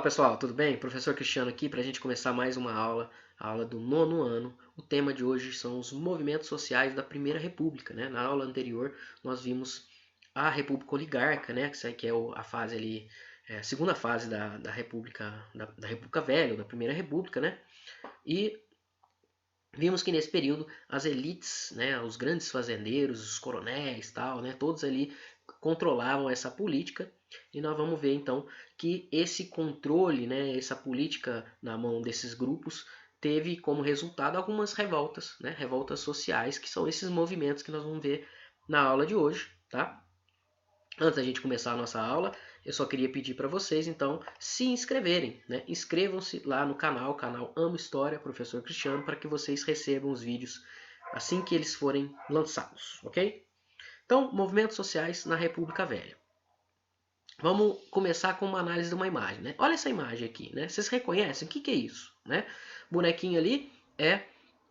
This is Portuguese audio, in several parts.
Pessoal, tudo bem? Professor Cristiano aqui para a gente começar mais uma aula, a aula do nono ano. O tema de hoje são os movimentos sociais da Primeira República, né? Na aula anterior nós vimos a República Oligarca, né? Que é a fase ali, a segunda fase da República, da República Velha, ou da Primeira República, né? E vimos que nesse período as elites, né, os grandes fazendeiros, os coronéis, tal, né, todos ali controlavam essa política. E nós vamos ver então que esse controle, né, essa política na mão desses grupos teve como resultado algumas revoltas, né, revoltas sociais, que são esses movimentos que nós vamos ver na aula de hoje, tá? Antes da gente começar a nossa aula, eu só queria pedir para vocês, então, se inscreverem, né? Inscrevam-se lá no canal Amo História, Professor Cristiano, para que vocês recebam os vídeos assim que eles forem lançados, ok? Então, movimentos sociais na República Velha. Vamos começar com uma análise de uma imagem, né? Olha essa imagem aqui, né? Vocês reconhecem? O que é isso, né? O bonequinho ali é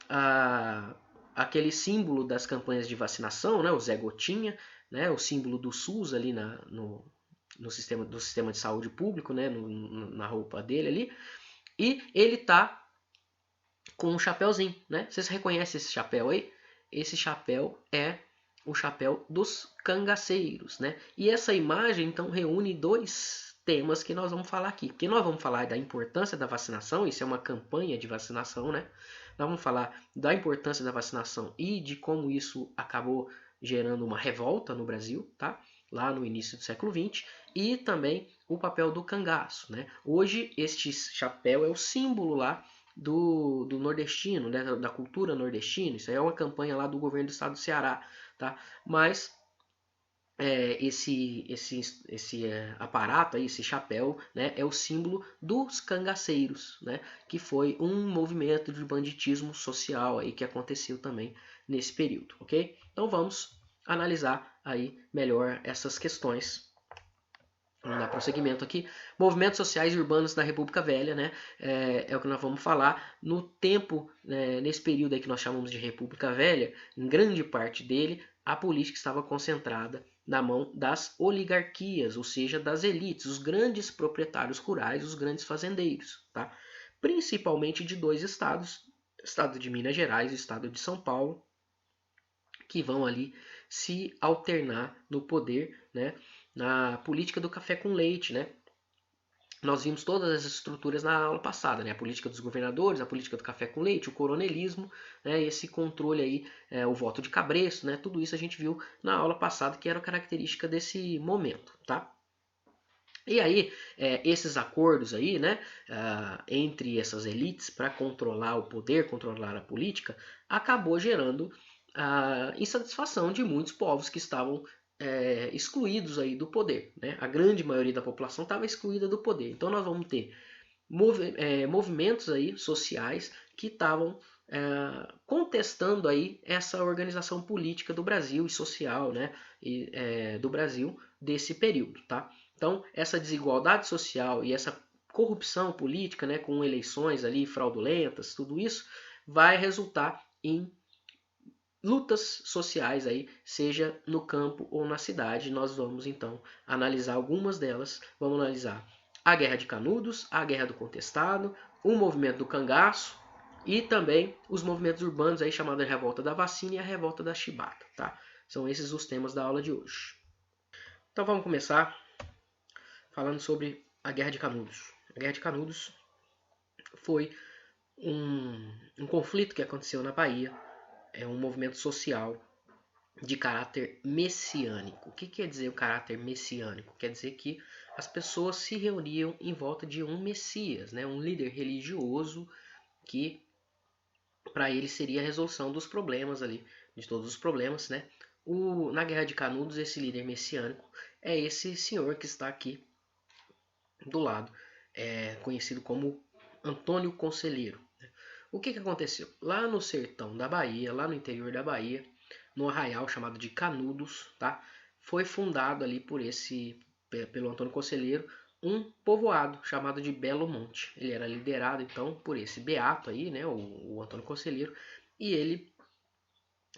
a, aquele símbolo das campanhas de vacinação, né? O Zé Gotinha, né? O símbolo do SUS ali no sistema, do sistema de saúde público, né? Na roupa dele ali. E ele tá com um chapéuzinho, né? Vocês reconhecem esse chapéu aí? Esse chapéu é o chapéu dos cangaceiros, né? E essa imagem então reúne dois temas que nós vamos falar aqui. Porque nós vamos falar da importância da vacinação, isso é uma campanha de vacinação, né? Nós vamos falar da importância da vacinação e de como isso acabou gerando uma revolta no Brasil, tá? Lá no início do século XX, e também o papel do cangaço, né? Hoje este chapéu é o símbolo lá do nordestino, né, da cultura nordestina. Isso aí é uma campanha lá do governo do estado do Ceará, tá? Mas esse aparato aí, esse chapéu, né, é o símbolo dos cangaceiros, né, que foi um movimento de banditismo social aí que aconteceu também nesse período, ok? Então vamos analisar aí melhor essas questões. Vamos dar prosseguimento aqui. Movimentos sociais e urbanos da República Velha, né? É o que nós vamos falar. No tempo, né, nesse período aí que nós chamamos de República Velha, em grande parte dele, a política estava concentrada na mão das oligarquias, ou seja, das elites, os grandes proprietários rurais, os grandes fazendeiros, tá? Principalmente de dois estados, o estado de Minas Gerais e o estado de São Paulo, que vão ali se alternar no poder, né? Na política do café com leite, né? Nós vimos todas as estruturas na aula passada, né? A política dos governadores, a política do café com leite, o coronelismo, né? Esse controle aí, o voto de cabresto, né? Tudo isso a gente viu na aula passada que era característica desse momento, tá? E aí, esses acordos aí, né, entre essas elites para controlar o poder, controlar a política, acabou gerando a insatisfação de muitos povos que estavam excluídos aí do poder, né? A grande maioria da população estava excluída do poder. Então nós vamos ter movimentos aí sociais que estavam contestando aí essa organização política do Brasil e social, né, do Brasil desse período, tá? Então essa desigualdade social e essa corrupção política, né, com eleições ali fraudulentas, tudo isso vai resultar em lutas sociais aí, seja no campo ou na cidade. Nós vamos então analisar algumas delas. Vamos analisar a Guerra de Canudos, a Guerra do Contestado, o movimento do cangaço e também os movimentos urbanos aí chamada Revolta da Vacina e a Revolta da Chibata, tá? São esses os temas da aula de hoje. Então vamos começar falando sobre a Guerra de Canudos. A Guerra de Canudos foi um conflito que aconteceu na Bahia, é um movimento social de caráter messiânico. O que quer dizer o caráter messiânico? Quer dizer que as pessoas se reuniam em volta de um Messias, né? Um líder religioso que para ele seria a resolução dos problemas ali, de todos os problemas, né? Na Guerra de Canudos, esse líder messiânico é esse senhor que está aqui do lado, conhecido como Antônio Conselheiro. O que aconteceu? Lá no sertão da Bahia, lá no interior da Bahia, no arraial chamado de Canudos, tá? Foi fundado ali pelo Antônio Conselheiro, um povoado chamado de Belo Monte. Ele era liderado então por esse beato aí, né, o Antônio Conselheiro, e ele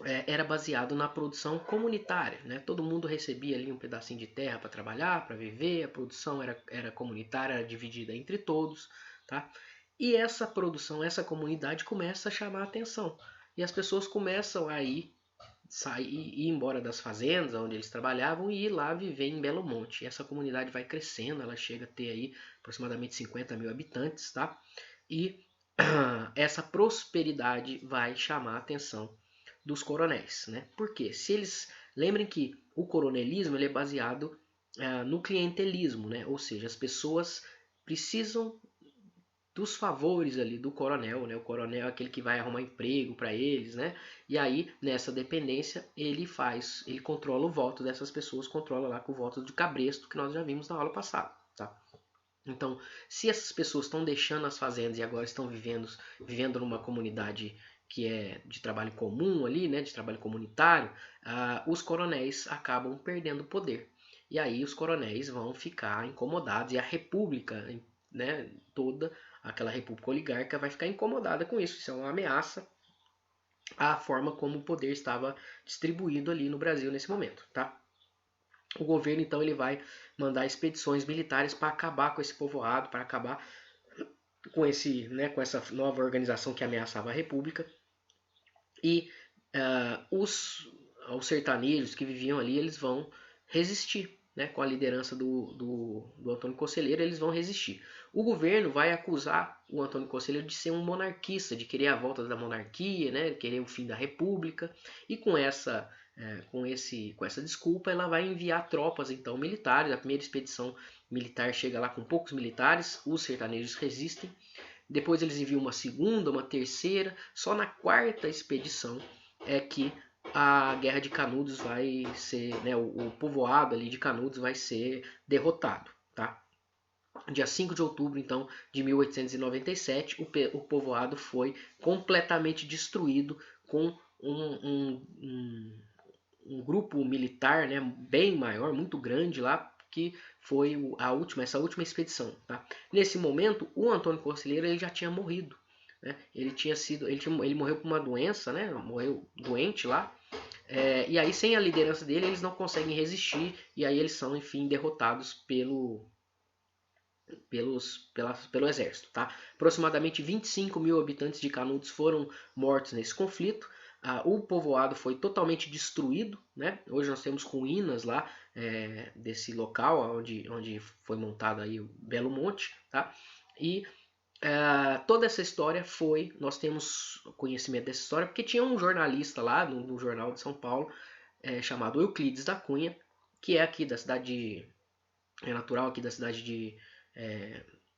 era baseado na produção comunitária, né? Todo mundo recebia ali um pedacinho de terra para trabalhar, para viver, a produção era comunitária, era dividida entre todos, tá? E essa produção, essa comunidade começa a chamar a atenção. E as pessoas começam a ir embora das fazendas onde eles trabalhavam e ir lá viver em Belo Monte. E essa comunidade vai crescendo, ela chega a ter aí aproximadamente 50 mil habitantes, tá? E essa prosperidade vai chamar a atenção dos coronéis, né? Porque se eles lembrem que o coronelismo ele é baseado no clientelismo, né? Ou seja, as pessoas precisam dos favores ali do coronel, né? O coronel é aquele que vai arrumar emprego para eles, né? E aí nessa dependência ele controla o voto dessas pessoas, controla lá com o voto de cabresto que nós já vimos na aula passada, tá? Então, se essas pessoas estão deixando as fazendas e agora estão vivendo numa comunidade que é de trabalho comum ali, né, de trabalho comunitário, os coronéis acabam perdendo poder. E aí os coronéis vão ficar incomodados e a república, né, toda aquela república oligárquica vai ficar incomodada com isso. Isso é uma ameaça à forma como o poder estava distribuído ali no Brasil nesse momento, tá? O governo então ele vai mandar expedições militares para acabar com esse povoado, para acabar com com essa nova organização que ameaçava a república. E os sertanejos que viviam ali, eles vão resistir, né? Com a liderança do Antônio Conselheiro, eles vão resistir. O governo vai acusar o Antônio Conselheiro de ser um monarquista, de querer a volta da monarquia, né? De querer o fim da república. E com essa desculpa, ela vai enviar tropas então militares. A primeira expedição militar chega lá com poucos militares, os sertanejos resistem. Depois eles enviam uma segunda, uma terceira. Só na quarta expedição é que a Guerra de Canudos vai ser, né, o povoado ali de Canudos vai ser derrotado, tá? Dia 5 de outubro, então, de 1897, o povoado foi completamente destruído com um grupo militar, né, bem maior, muito grande lá, que foi essa última expedição. Tá? Nesse momento, o Antônio Conselheiro ele já tinha morrido. Né? Ele morreu por uma doença, né? Morreu doente lá. E aí, sem a liderança dele, eles não conseguem resistir. E aí eles são, enfim, derrotados pelo exército. Tá? Aproximadamente 25 mil habitantes de Canudos foram mortos nesse conflito. O povoado foi totalmente destruído, né? Hoje nós temos ruínas lá desse local onde foi montado aí o Belo Monte, tá? E toda essa história nós temos conhecimento dessa história porque tinha um jornalista lá no Jornal de São Paulo chamado Euclides da Cunha, que é aqui da cidade é natural aqui da cidade de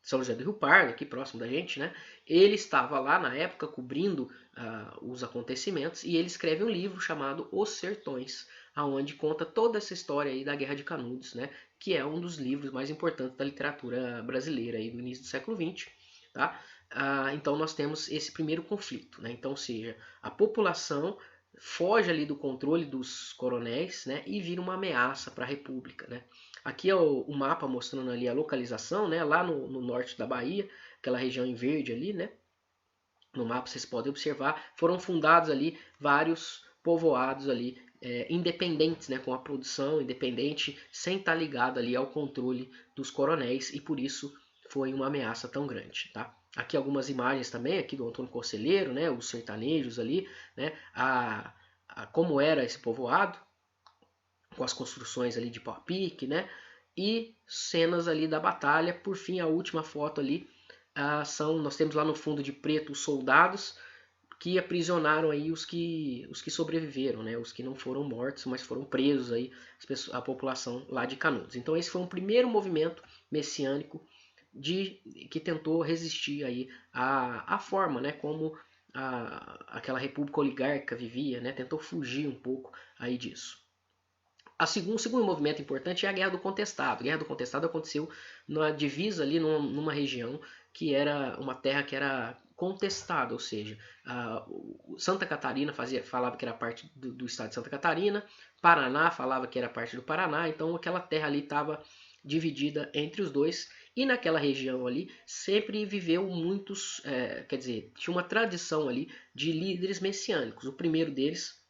São José do Rio Pardo, aqui próximo da gente, né? Ele estava lá na época cobrindo os acontecimentos e ele escreve um livro chamado Os Sertões, aonde conta toda essa história aí da Guerra de Canudos, né? Que é um dos livros mais importantes da literatura brasileira aí do início do século XX, tá? Então nós temos esse primeiro conflito, né? Então, ou seja, a população foge ali do controle dos coronéis, né? E vira uma ameaça para a República, né? Aqui é o mapa mostrando ali a localização, né? Lá no norte da Bahia, aquela região em verde ali, né? No mapa vocês podem observar, foram fundados ali vários povoados ali independentes, né? Com a produção independente, sem estar ligado ali ao controle dos coronéis e por isso foi uma ameaça tão grande, tá? Aqui algumas imagens também aqui do Antônio Conselheiro, né? Os sertanejos ali, né? Como era esse povoado, com as construções ali de pau a pique, né? E cenas ali da batalha. Por fim, a última foto ali nós temos lá no fundo de preto os soldados que aprisionaram aí os que sobreviveram, né? Os que não foram mortos, mas foram presos aí a população lá de Canudos. Então esse foi um primeiro movimento messiânico que tentou resistir aí à forma, né? Como aquela república oligárquica vivia, né? Tentou fugir um pouco aí disso. O segundo movimento importante é a Guerra do Contestado. A Guerra do Contestado aconteceu na divisa ali numa região que era uma terra que era contestada, ou seja, Santa Catarina falava que era parte do estado de Santa Catarina, Paraná falava que era parte do Paraná, então aquela terra ali estava dividida entre os dois e naquela região ali sempre viveu muitos, quer dizer, tinha uma tradição ali de líderes messiânicos. O primeiro deles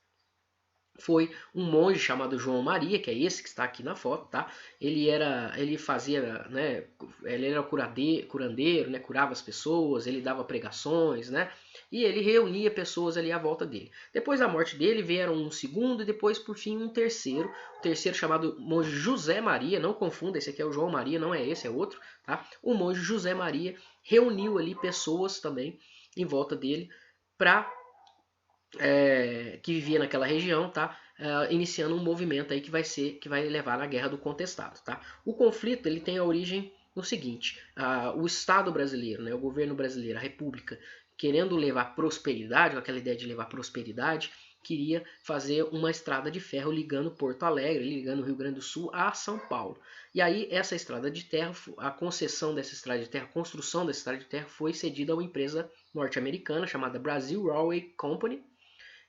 foi um monge chamado João Maria, que é esse que está aqui na foto, tá? Ele fazia, né? Ele era curandeiro, né? Curava as pessoas, ele dava pregações, né? E ele reunia pessoas ali à volta dele. Depois da morte dele vieram um segundo e depois por fim um terceiro. O terceiro chamado monge José Maria, não confunda, esse aqui é o João Maria, não é esse, é outro, tá? O monge José Maria reuniu ali pessoas também em volta dele para que vivia naquela região, tá? Iniciando um movimento aí que vai levar na Guerra do Contestado, tá? O conflito ele tem a origem no seguinte: o Estado brasileiro, né, o governo brasileiro, a República, querendo levar prosperidade, com aquela ideia de levar prosperidade, queria fazer uma estrada de ferro ligando Porto Alegre, ligando o Rio Grande do Sul a São Paulo. E aí essa estrada de terra, a concessão dessa estrada de terra, a construção dessa estrada de terra foi cedida a uma empresa norte-americana chamada Brazil Railway Company.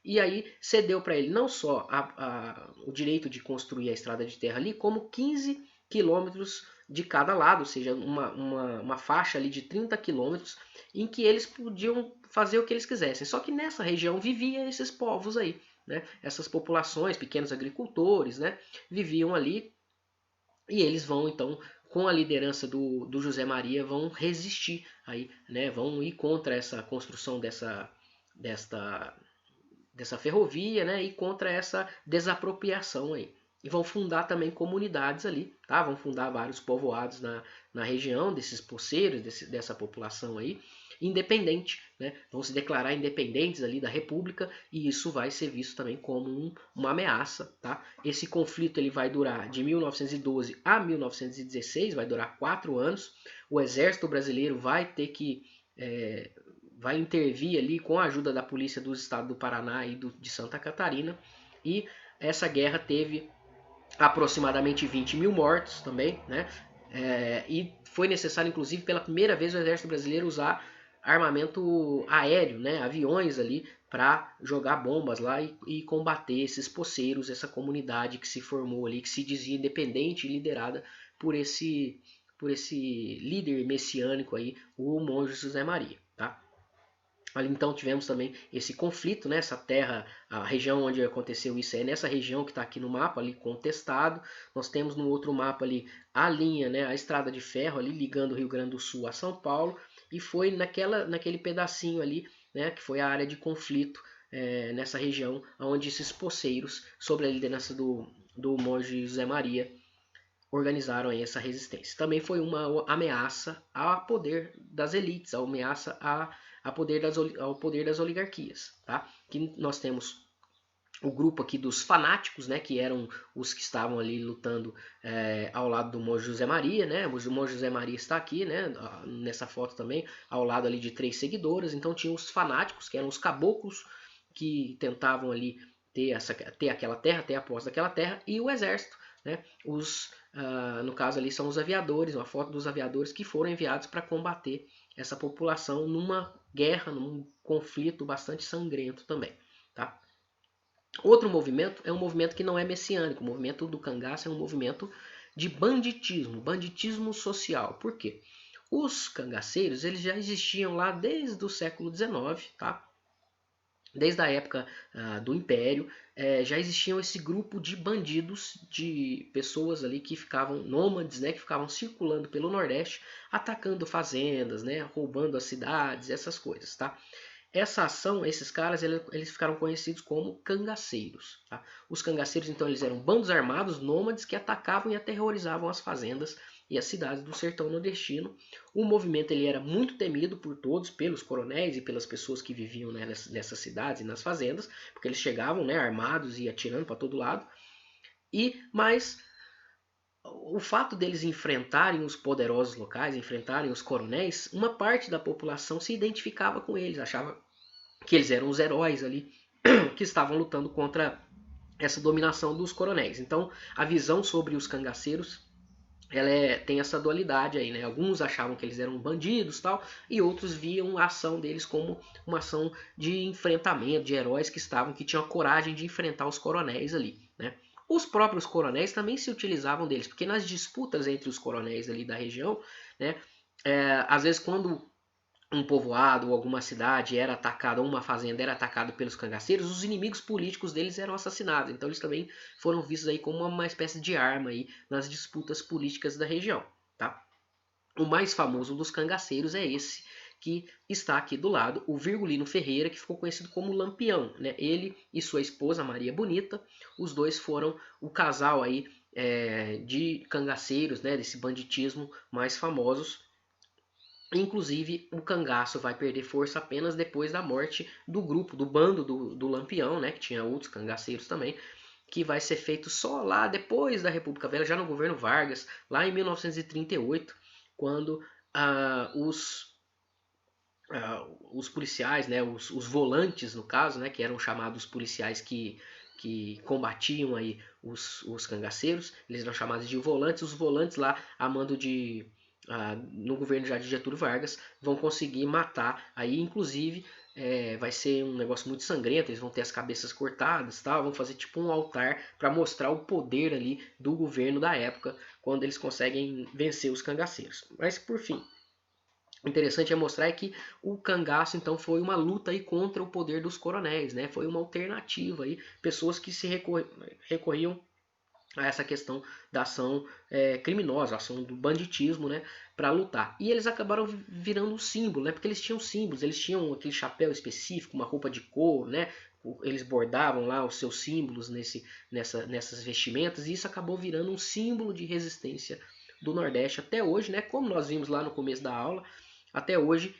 E aí cedeu para ele não só o direito de construir a estrada de terra ali, como 15 quilômetros de cada lado, ou seja, uma faixa ali de 30 quilômetros em que eles podiam fazer o que eles quisessem. Só que nessa região viviam esses povos aí, né? Essas populações, pequenos agricultores, né? Viviam ali e eles vão então com a liderança do José Maria vão resistir aí, né? Vão ir contra essa construção dessa ferrovia, né, e contra essa desapropriação aí. E vão fundar também comunidades ali, tá? Vão fundar vários povoados na região desses poceiros, dessa população aí, independente, né? Vão se declarar independentes ali da República e isso vai ser visto também como uma ameaça, tá? Esse conflito ele vai durar de 1912 a 1916, vai durar 4 anos. O Exército Brasileiro vai ter que vai intervir ali com a ajuda da polícia dos estados do Paraná e de Santa Catarina. E essa guerra teve aproximadamente 20 mil mortos também, né? E foi necessário, inclusive, pela primeira vez o exército brasileiro usar armamento aéreo, né? Aviões ali para jogar bombas lá e combater esses poceiros, essa comunidade que se formou ali, que se dizia independente e liderada por esse líder messiânico aí, o monge José Maria, tá? Ali então tivemos também esse conflito, né? Essa terra, a região onde aconteceu isso é nessa região que está aqui no mapa, ali contestado. Nós temos no outro mapa ali a linha, né? A estrada de ferro ali ligando o Rio Grande do Sul a São Paulo. E foi naquele pedacinho ali, né? Que foi a área de conflito nessa região, onde esses poceiros, sob a liderança do monge José Maria, organizaram aí essa resistência. Também foi uma ameaça ao poder das elites, a ameaça ao poder das oligarquias, tá? Que nós temos o grupo aqui dos fanáticos, né, que eram os que estavam ali lutando ao lado do monge José Maria, né? O monge José Maria está aqui, né, nessa foto também, ao lado ali de 3 seguidoras. Então tinha os fanáticos, que eram os caboclos que tentavam ali ter aquela terra, ter a posse daquela terra, e o exército, né? No caso ali são os aviadores, uma foto dos aviadores que foram enviados para combater essa população numa guerra, num conflito bastante sangrento também, tá? Outro movimento é um movimento que não é messiânico. O movimento do cangaço é um movimento de banditismo social. Por quê? Os cangaceiros eles já existiam lá desde o século XIX, tá? Desde a época do Império, já existiam esse grupo de bandidos, de pessoas ali que ficavam nômades, né, que ficavam circulando pelo Nordeste, atacando fazendas, né, roubando as cidades, essas coisas, tá? Essa ação, esses caras, eles ficaram conhecidos como cangaceiros. Tá? Os cangaceiros, então, eles eram bandos armados, nômades, que atacavam e aterrorizavam as fazendas e as cidades do sertão nordestino. O movimento ele era muito temido por todos, pelos coronéis e pelas pessoas que viviam, né, nessas cidades e nas fazendas, porque eles chegavam, né, armados e atirando para todo lado. Mas o fato deles enfrentarem os poderosos locais, enfrentarem os coronéis, uma parte da população se identificava com eles, achava que eles eram os heróis ali que estavam lutando contra essa dominação dos coronéis. Então, a visão sobre os cangaceiros tem essa dualidade aí, né? Alguns achavam que eles eram bandidos, tal, e outros viam a ação deles como uma ação de enfrentamento, de heróis que tinham a coragem de enfrentar os coronéis ali, né? Os próprios coronéis também se utilizavam deles, porque nas disputas entre os coronéis ali da região, né, às vezes quando um povoado ou alguma cidade era atacada, ou uma fazenda era atacada pelos cangaceiros, os inimigos políticos deles eram assassinados. Então eles também foram vistos aí como uma espécie de arma aí nas disputas políticas da região, tá? O mais famoso dos cangaceiros é esse que está aqui do lado, o Virgulino Ferreira, que ficou conhecido como Lampião, né? Ele e sua esposa Maria Bonita, os dois foram o casal aí de cangaceiros, né? Desse banditismo mais famosos. Inclusive, o cangaço vai perder força apenas depois da morte do grupo, do bando do Lampião, né, que tinha outros cangaceiros também, que vai ser feito só lá depois da República Velha, já no governo Vargas, lá em 1938, quando os policiais, né, os volantes no caso, né, que eram chamados policiais que combatiam aí os cangaceiros, eles eram chamados de volantes. Os volantes lá, a mando no governo já de Getúlio Vargas, vão conseguir matar aí, inclusive vai ser um negócio muito sangrento, eles vão ter as cabeças cortadas, tá? Vão fazer tipo um altar para mostrar o poder ali do governo da época, quando eles conseguem vencer os cangaceiros. Mas por fim, o interessante é mostrar que o cangaço então foi uma luta aí contra o poder dos coronéis, né? Foi uma alternativa aí, pessoas que se recorriam a essa questão da ação criminosa, a ação do banditismo, né, para lutar. E eles acabaram virando um símbolo, né, porque eles tinham símbolos, eles tinham aquele chapéu específico, uma roupa de couro, né, eles bordavam lá os seus símbolos nessas vestimentas, e isso acabou virando um símbolo de resistência do Nordeste até hoje, né, como nós vimos lá no começo da aula. Até hoje,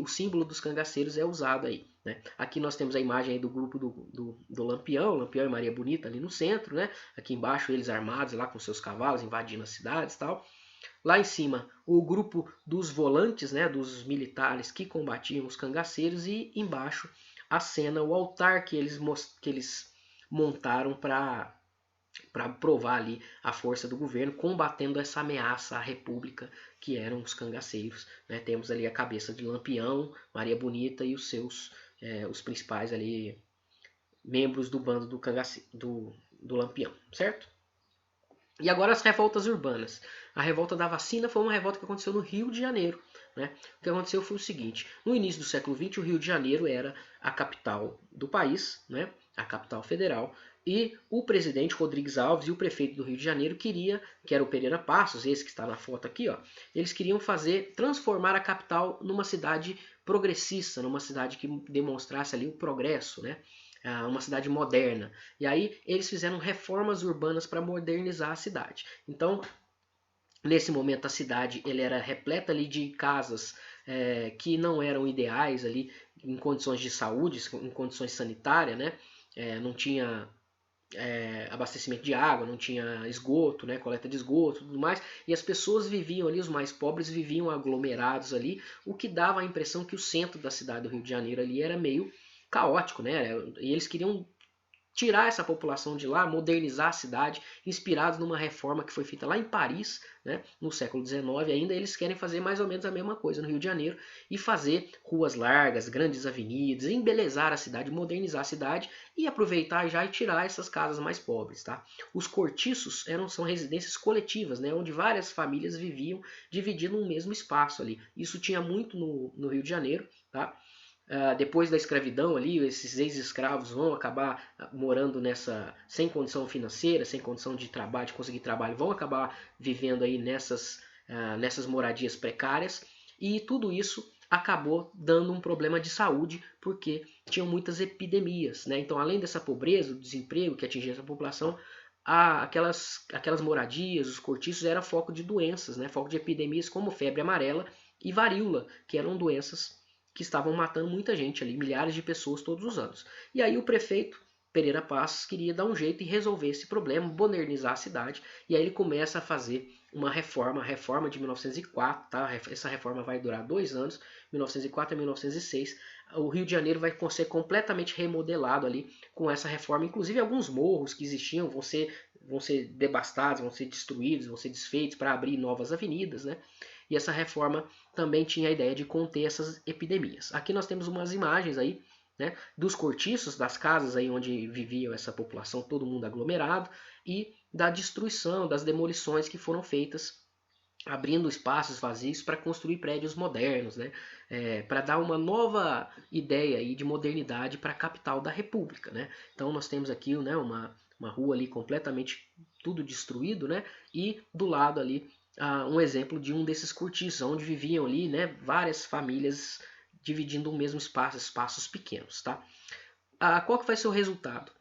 o símbolo dos cangaceiros é usado aí. Né? Aqui nós temos a imagem aí do grupo do Lampião, Lampião e Maria Bonita ali no centro, né? Aqui embaixo eles armados lá com seus cavalos, invadindo as cidades e tal. Lá em cima, o grupo dos volantes, né? Dos militares que combatiam os cangaceiros, e embaixo a cena, o altar que eles montaram para provar ali a força do governo, combatendo essa ameaça à república que eram os cangaceiros. Né? Temos ali a cabeça de Lampião, Maria Bonita e os principais ali membros do bando do Lampião, certo? E agora as revoltas urbanas. A revolta da vacina foi uma revolta que aconteceu no Rio de Janeiro. Né? O que aconteceu foi o seguinte: no início do século XX, o Rio de Janeiro era a capital do país, né? A capital federal, e o presidente Rodrigues Alves e o prefeito do Rio de Janeiro queria, que era o Pereira Passos, esse que está na foto aqui, ó, eles queriam transformar a capital numa cidade progressista, numa cidade que demonstrasse ali o progresso, né? Uma cidade moderna. E aí eles fizeram reformas urbanas para modernizar a cidade. Então, nesse momento a cidade ele era repleta ali de casas que não eram ideais ali em condições de saúde, em condições sanitárias, né? Não tinha abastecimento de água, não tinha esgoto, né, coleta de esgoto, tudo mais, e as pessoas viviam ali, os mais pobres viviam aglomerados ali, o que dava a impressão que o centro da cidade do Rio de Janeiro ali era meio caótico, né? E eles queriam tirar essa população de lá, modernizar a cidade, inspirados numa reforma que foi feita lá em Paris, né, no século XIX. Ainda eles querem fazer mais ou menos a mesma coisa no Rio de Janeiro e fazer ruas largas, grandes avenidas, embelezar a cidade, modernizar a cidade e aproveitar já e tirar essas casas mais pobres. Tá? Os cortiços são residências coletivas, né, onde várias famílias viviam dividindo um mesmo espaço ali. Isso tinha muito no Rio de Janeiro. Tá? Depois da escravidão ali, esses ex-escravos vão acabar morando sem condição financeira, sem condição de trabalho, de conseguir trabalho, vão acabar vivendo aí nessas moradias precárias, e tudo isso acabou dando um problema de saúde, porque tinham muitas epidemias, né? Então, além dessa pobreza, do desemprego que atingia essa população, aquelas moradias, os cortiços, era foco de doenças, né? Foco de epidemias como febre amarela e varíola, que eram doenças que estavam matando muita gente ali, milhares de pessoas todos os anos. E aí o prefeito Pereira Passos queria dar um jeito e resolver esse problema, modernizar a cidade, e aí ele começa a fazer uma reforma, a reforma de 1904, tá? Essa reforma vai durar 2 anos, 1904 a 1906. O Rio de Janeiro vai ser completamente remodelado ali com essa reforma, inclusive alguns morros que existiam vão ser devastados, vão ser destruídos, vão ser desfeitos para abrir novas avenidas, né? E essa reforma também tinha a ideia de conter essas epidemias. Aqui nós temos umas imagens aí, né, dos cortiços, das casas aí onde vivia essa população, todo mundo aglomerado, e da destruição, das demolições que foram feitas abrindo espaços vazios para construir prédios modernos, né? Para dar uma nova ideia aí de modernidade para a capital da República, né? Então nós temos aqui, né, uma rua ali completamente tudo destruído, né? E do lado ali um exemplo de um desses cortiços, onde viviam ali, né, várias famílias dividindo o mesmo espaço, espaços pequenos, tá? Qual que vai ser o resultado?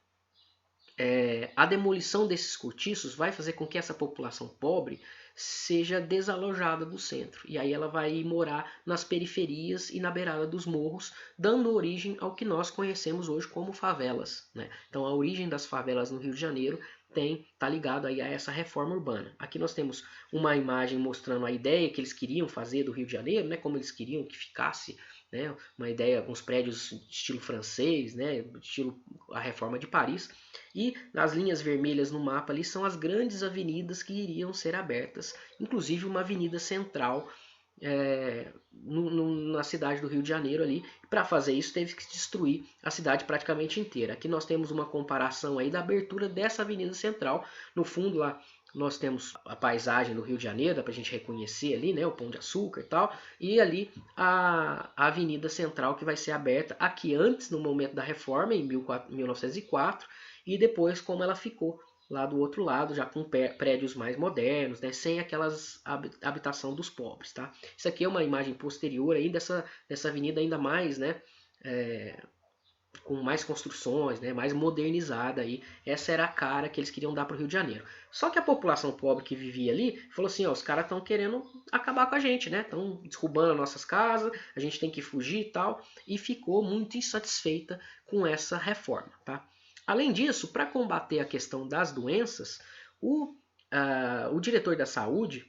A demolição desses cortiços vai fazer com que essa população pobre seja desalojada do centro. E aí ela vai morar nas periferias e na beirada dos morros, dando origem ao que nós conhecemos hoje como favelas, né? Então a origem das favelas no Rio de Janeiro tá ligado aí a essa reforma urbana. Aqui nós temos uma imagem mostrando a ideia que eles queriam fazer do Rio de Janeiro, né? Como eles queriam que ficasse, né? Uma ideia com os prédios de estilo francês, né? Estilo a reforma de Paris. E nas linhas vermelhas no mapa ali são as grandes avenidas que iriam ser abertas, inclusive uma avenida central na cidade do Rio de Janeiro ali. Para fazer isso teve que destruir a cidade praticamente inteira. Aqui nós temos uma comparação aí da abertura dessa avenida central. No fundo lá nós temos a paisagem do Rio de Janeiro, dá para a gente reconhecer ali, né, o Pão de Açúcar e tal, e ali a Avenida Central que vai ser aberta aqui antes, no momento da reforma, em 1904, e depois como ela ficou lá do outro lado, já com prédios mais modernos, né, sem aquelas habitação dos pobres, tá? Isso aqui é uma imagem posterior aí dessa avenida ainda mais, né, com mais construções, né, mais modernizada aí. Essa era a cara que eles queriam dar para o Rio de Janeiro. Só que a população pobre que vivia ali falou assim, ó, os caras estão querendo acabar com a gente, né? Estão derrubando as nossas casas, a gente tem que fugir e tal, e ficou muito insatisfeita com essa reforma, tá? Além disso, para combater a questão das doenças, o diretor da saúde,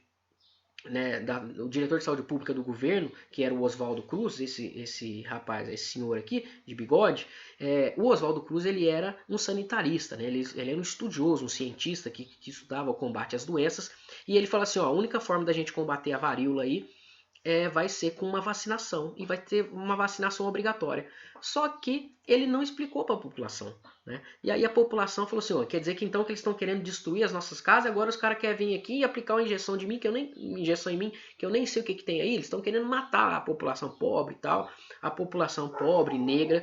né, o diretor de saúde pública do governo, que era o Oswaldo Cruz, esse rapaz, esse senhor aqui, de bigode, o Oswaldo Cruz ele era um sanitarista, né, ele era um estudioso, um cientista que estudava o combate às doenças, e ele fala assim, ó, a única forma da gente combater a varíola aí vai ser com uma vacinação, e vai ter uma vacinação obrigatória. Só que ele não explicou para a população, né? E aí a população falou assim, ó, quer dizer que então que eles estão querendo destruir as nossas casas, agora os caras querem vir aqui e aplicar uma injeção de mim, injeção em mim, que eu nem sei o que tem aí, eles estão querendo matar a população pobre e tal. A população pobre, negra,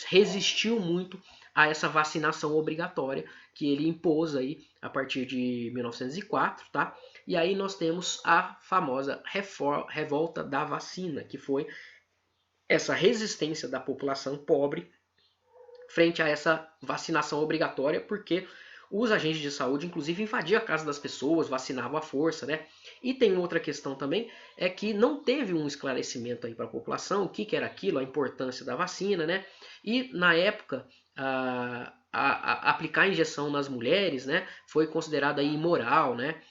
resistiu muito a essa vacinação obrigatória que ele impôs aí a partir de 1904, tá? E aí nós temos a famosa revolta da vacina, que foi essa resistência da população pobre frente a essa vacinação obrigatória, porque os agentes de saúde, inclusive, invadiam a casa das pessoas, vacinavam à força, né? E tem outra questão também, é que não teve um esclarecimento aí para a população, o que era aquilo, a importância da vacina, né? E, na época, aplicar a injeção nas mulheres, né, foi considerado aí imoral, né?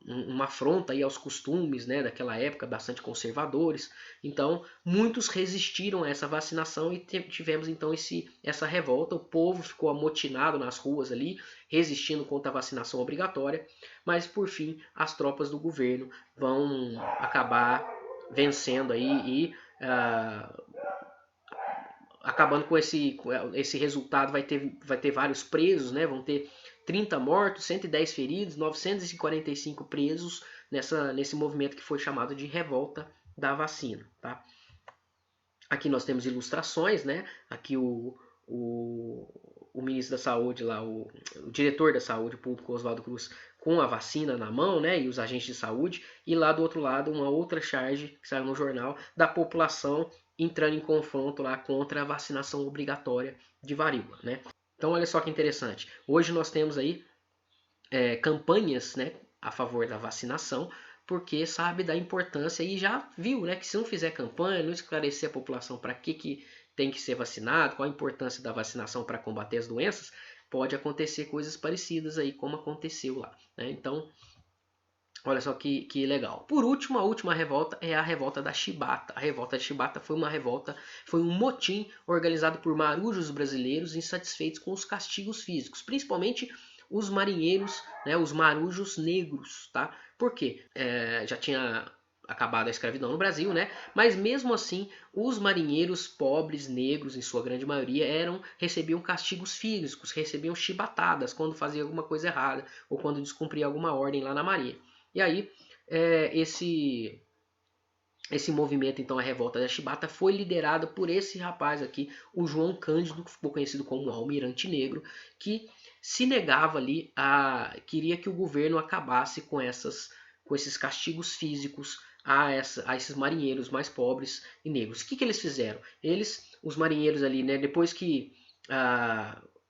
Uma afronta aí aos costumes, né, daquela época, bastante conservadores. Então, muitos resistiram a essa vacinação e tivemos então essa revolta. O povo ficou amotinado nas ruas ali, resistindo contra a vacinação obrigatória, mas por fim as tropas do governo vão acabar vencendo aí e acabando com esse resultado. Vai ter vários presos, né? Vão ter 30 mortos, 110 feridos, 945 presos nesse movimento que foi chamado de revolta da vacina, tá? Aqui nós temos ilustrações, né? Aqui o ministro da Saúde lá, o diretor da Saúde Pública, Oswaldo Cruz, com a vacina na mão, né? E os agentes de saúde. E lá do outro lado, uma outra charge que saiu no jornal da população entrando em confronto lá contra a vacinação obrigatória de varíola, né? Então olha só que interessante. Hoje nós temos aí campanhas, né, a favor da vacinação, porque sabe da importância e já viu, né, que se não fizer campanha, não esclarecer a população para que tem que ser vacinado, qual a importância da vacinação para combater as doenças, pode acontecer coisas parecidas aí como aconteceu lá, né? Então, olha só que legal. Por último, a última revolta é a revolta da Chibata. A revolta da Chibata foi um motim organizado por marujos brasileiros insatisfeitos com os castigos físicos, principalmente os marinheiros, né, os marujos negros, tá? Por quê? Já tinha acabado a escravidão no Brasil, né? Mas mesmo assim, os marinheiros pobres, negros, em sua grande maioria, recebiam castigos físicos, recebiam chibatadas quando faziam alguma coisa errada ou quando descumpria alguma ordem lá na marinha. E aí esse movimento, então, a revolta da Chibata, foi liderada por esse rapaz aqui, o João Cândido, que ficou conhecido como o Almirante Negro, que se negava ali queria que o governo acabasse com esses castigos físicos a esses marinheiros mais pobres e negros. O que eles fizeram? Os marinheiros ali, né, depois que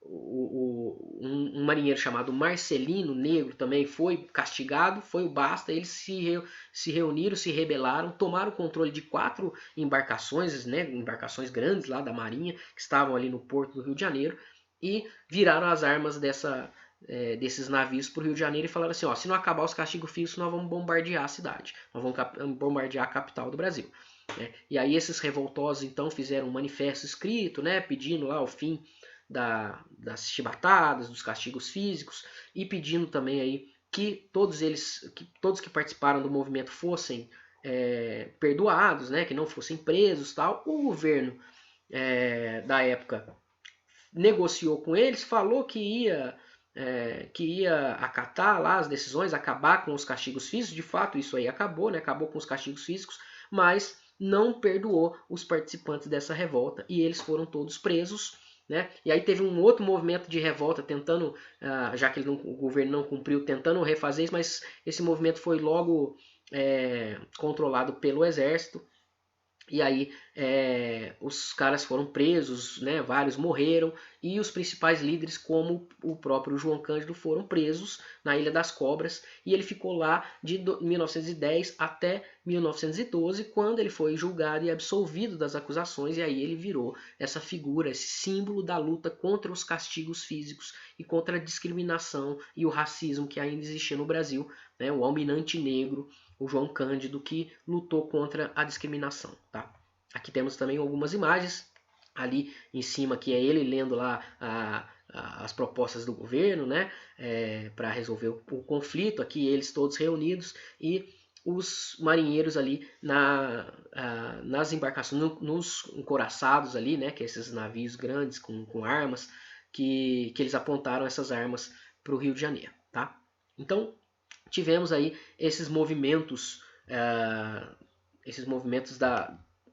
um marinheiro chamado Marcelino Negro também foi castigado, foi o basta, eles se reuniram, se rebelaram, tomaram o controle de 4 embarcações, né, embarcações grandes lá da marinha, que estavam ali no porto do Rio de Janeiro, e viraram as armas desses navios para o Rio de Janeiro e falaram assim, ó, se não acabar os castigos físicos, nós vamos bombardear a cidade, nós vamos bombardear a capital do Brasil. E aí esses revoltosos então fizeram um manifesto escrito, né, pedindo lá o fim das chibatadas, dos castigos físicos, e pedindo também aí que todos que participaram do movimento fossem perdoados, né, que não fossem presos, tal. O governo da época negociou com eles, falou que ia acatar lá as decisões, acabar com os castigos físicos. De fato, isso aí acabou, né, acabou com os castigos físicos, mas não perdoou os participantes dessa revolta e eles foram todos presos. Né? E aí teve um outro movimento de revolta tentando, já que o governo não cumpriu, tentando refazer isso, mas esse movimento foi logo controlado pelo exército. E aí os caras foram presos, né? Vários morreram e os principais líderes, como o próprio João Cândido, foram presos na Ilha das Cobras, e ele ficou lá de 1910 até 1912, quando ele foi julgado e absolvido das acusações, e aí ele virou essa figura, esse símbolo da luta contra os castigos físicos e contra a discriminação e o racismo que ainda existia no Brasil, né? O Almirante Negro, o João Cândido, que lutou contra a discriminação. Tá? Aqui temos também algumas imagens, ali em cima que é ele lendo lá as propostas do governo, né, para resolver o conflito, aqui eles todos reunidos e os marinheiros ali nas embarcações, nos encouraçados ali, né, que é esses navios grandes com armas, que eles apontaram essas armas para o Rio de Janeiro. Tá? Então, tivemos aí esses movimentos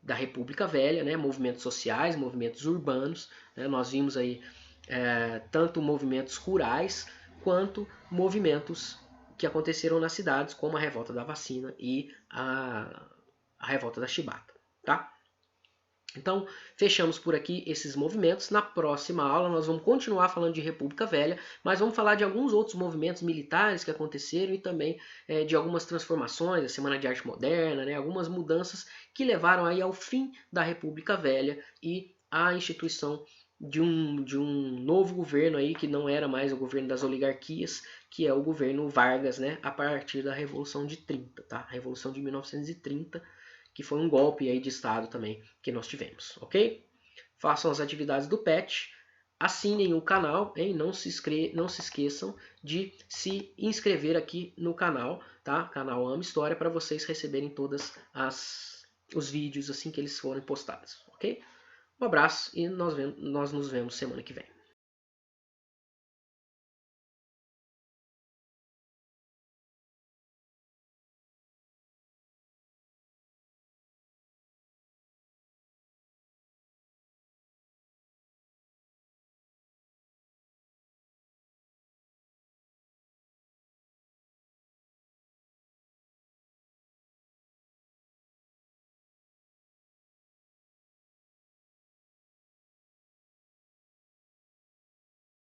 da República Velha, né? Movimentos sociais, movimentos urbanos. Né? Nós vimos aí tanto movimentos rurais quanto movimentos que aconteceram nas cidades, como a Revolta da Vacina e a Revolta da Chibata. Tá? Então, fechamos por aqui esses movimentos. Na próxima aula nós vamos continuar falando de República Velha, mas vamos falar de alguns outros movimentos militares que aconteceram e também de algumas transformações, a Semana de Arte Moderna, né, algumas mudanças que levaram aí ao fim da República Velha e à instituição de um novo governo aí, que não era mais o governo das oligarquias, que é o governo Vargas, né, a partir da Revolução de 30, tá? A Revolução de 1930, que foi um golpe aí de Estado também que nós tivemos, ok? Façam as atividades do PET, assinem o canal, hein? Não se esqueçam de se inscrever aqui no canal, tá? Canal Ama História, para vocês receberem todos os vídeos assim que eles forem postados, ok? Um abraço e nós nos vemos semana que vem.